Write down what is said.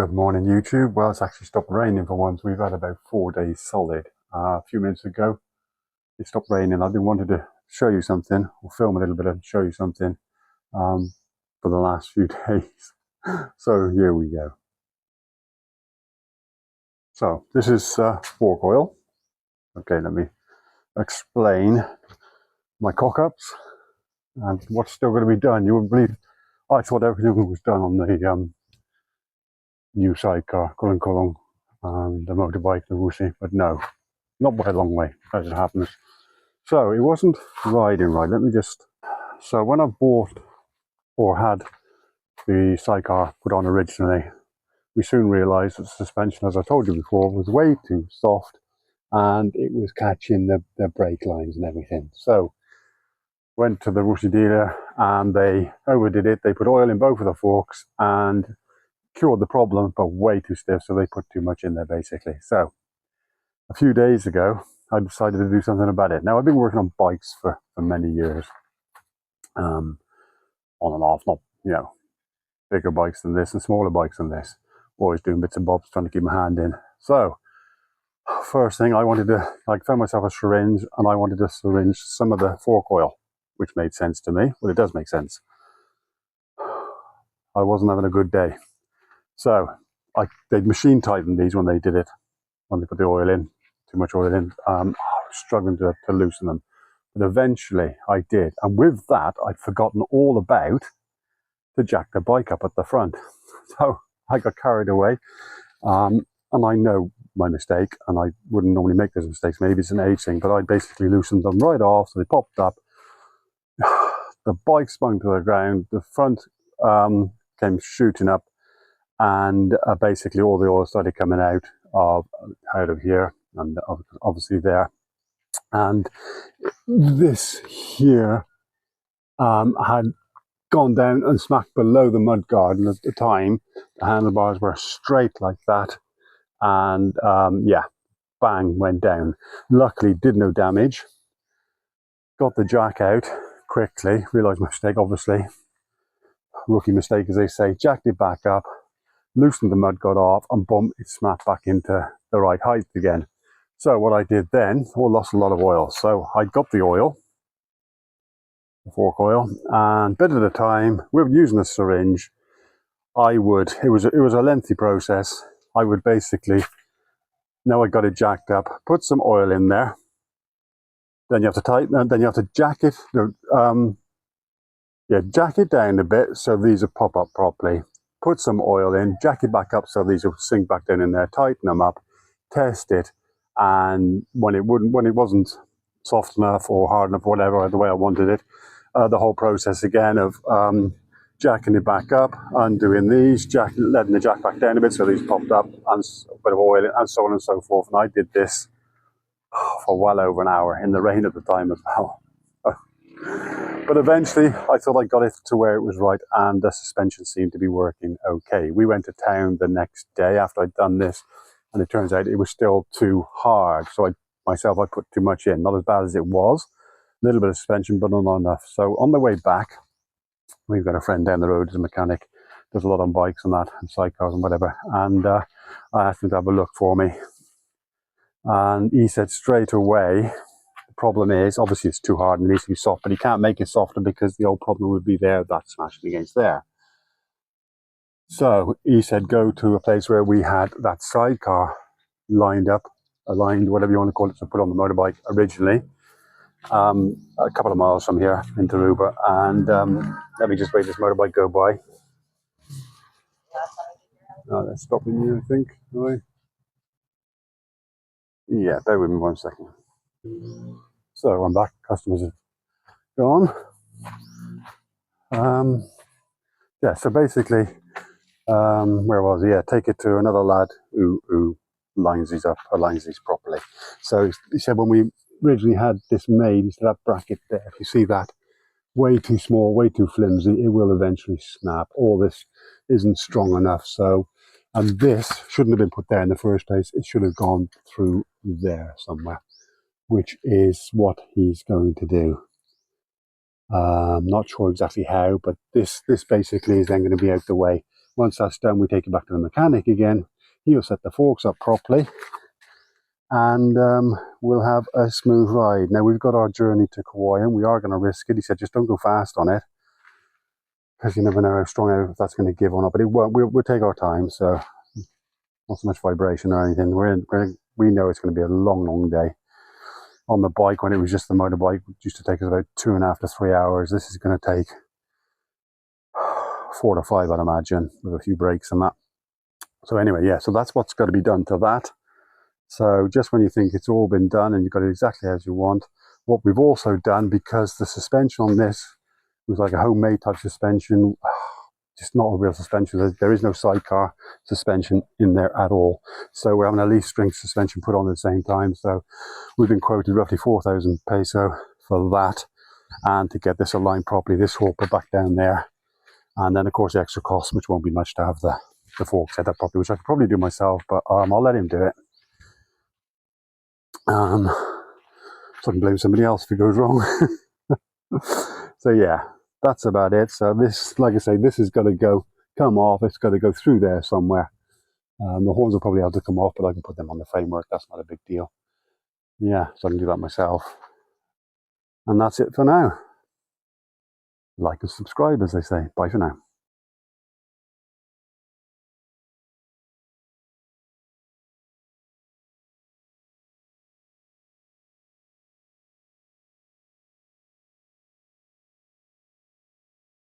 Good morning, YouTube. Well, it's actually stopped raining for once. We've had about 4 days solid. A few minutes ago, it stopped raining. I've been wanting to show you something, or film a little bit and show you something for the last few days. So here we go. So this is fork oil. Okay, let me explain my cock-ups and what's still going to be done. You wouldn't believe, I thought everything was done on the new sidecar, the motorbike, the Wuxi, but no, not by a long way, as it happens. So it wasn't riding right. So when I bought or had the sidecar put on originally, we soon realized that the suspension, as I told you before, was way too soft and it was catching the brake lines and everything. So went to the Wuxi dealer and they overdid it. They put oil in both of the forks and cured the problem, but way too stiff, so they put too much in there basically. So a few days ago, I decided to do something about it. Now, I've been working on bikes for many years, on and off, not, bigger bikes than this and smaller bikes than this. Always doing bits and bobs, trying to keep my hand in. So, first thing I found myself a syringe and I wanted to syringe some of the fork oil, which made sense to me. Well, it does make sense. I wasn't having a good day. So, they'd machine tightened these when they did it, when they put the oil in, too much oil in. I was struggling to loosen them. But eventually I did. And with that, I'd forgotten all about to jack the bike up at the front. So I got carried away. And I know my mistake, and I wouldn't normally make those mistakes. Maybe it's an age thing, but I basically loosened them right off. So they popped up. The bike spun to the ground. The front came shooting up. And basically all the oil started coming out of here and obviously there. And this here had gone down and smacked below the mud guard, and at the time the handlebars were straight like that, and yeah, bang, went down. Luckily did no damage. Got the jack out quickly, realised my mistake, obviously rookie mistake as they say, jacked it back up, loosened the mud guard off, and boom, it snapped back into the right height again. So what I did then, lost a lot of oil. So I got the oil, the fork oil, and bit at a time, we were using a syringe. It was a lengthy process. I would basically, now I got it jacked up, put some oil in there, then you have to tighten it, then you have to jack it, jack it down a bit so these will pop up properly. Put some oil in, jack it back up so these will sink back down in there, tighten them up, test it, and when it wasn't soft enough or hard enough, whatever, the way I wanted it, the whole process again of jacking it back up, undoing these, letting the jack back down a bit so these popped up, and a bit of oil, and so on and so forth. And I did this for well over an hour in the rain at the time as well. But eventually, I thought I got it to where it was right, and the suspension seemed to be working okay. We went to town the next day after I'd done this, and it turns out it was still too hard. So I put too much in. Not as bad as it was. A little bit of suspension, but not enough. So on the way back, we've got a friend down the road who's a mechanic, does a lot on bikes and that, and sidecars and whatever. And I asked him to have a look for me. And he said straight away, the problem is, obviously it's too hard and it needs to be soft, but he can't make it softer because the old problem would be there, that smashing against there. So he said, go to a place where we had that sidecar aligned, whatever you want to call it, to put on the motorbike originally, a couple of miles from here in Taruba. And let me just wait this motorbike go by. That's stopping you, I think. Right? Yeah, bear with me 1 second. So I'm back. Customers have gone. Yeah, so basically, where was he? Yeah, take it to another lad who lines these up, aligns these properly. So he said when we originally had this made, he said that bracket there, if you see that, way too small, way too flimsy, it will eventually snap. All this isn't strong enough. So, and this shouldn't have been put there in the first place. It should have gone through there somewhere, which is what he's going to do. I'm not sure exactly how, but this basically is then going to be out the way. Once that's done, we take it back to the mechanic again. He'll set the forks up properly, and we'll have a smooth ride. Now, we've got our journey to Kauai, and we are going to risk it. He said, just don't go fast on it, because you never know how strong if that's going to give or not. But it won't. We'll take our time, so not so much vibration or anything. We know it's going to be a long, long day. On the bike, when it was just the motorbike, it used to take us about 2.5 to 3 hours. This is going to take 4 to 5, I'd imagine, with a few breaks and that. So anyway, yeah, so that's what's got to be done to that. So just when you think it's all been done and you've got it exactly as you want, what we've also done, because the suspension on this was like a homemade type suspension, just not a real suspension. There is no sidecar suspension in there at all. So we're having a leaf spring suspension put on at the same time. So we've been quoted roughly 4,000 peso for that. And to get this aligned properly, this will put back down there. And then, of course, the extra cost, which won't be much to have the fork set up properly, which I could probably do myself, but I'll let him do it. So I can blame somebody else if it goes wrong. So yeah, that's about it. So this, like I say, this is got to come off. It's got to go through there somewhere. The horns will probably have to come off, but I can put them on the framework. That's not a big deal. Yeah, so I can do that myself. And that's it for now. Like and subscribe, as they say. Bye for now.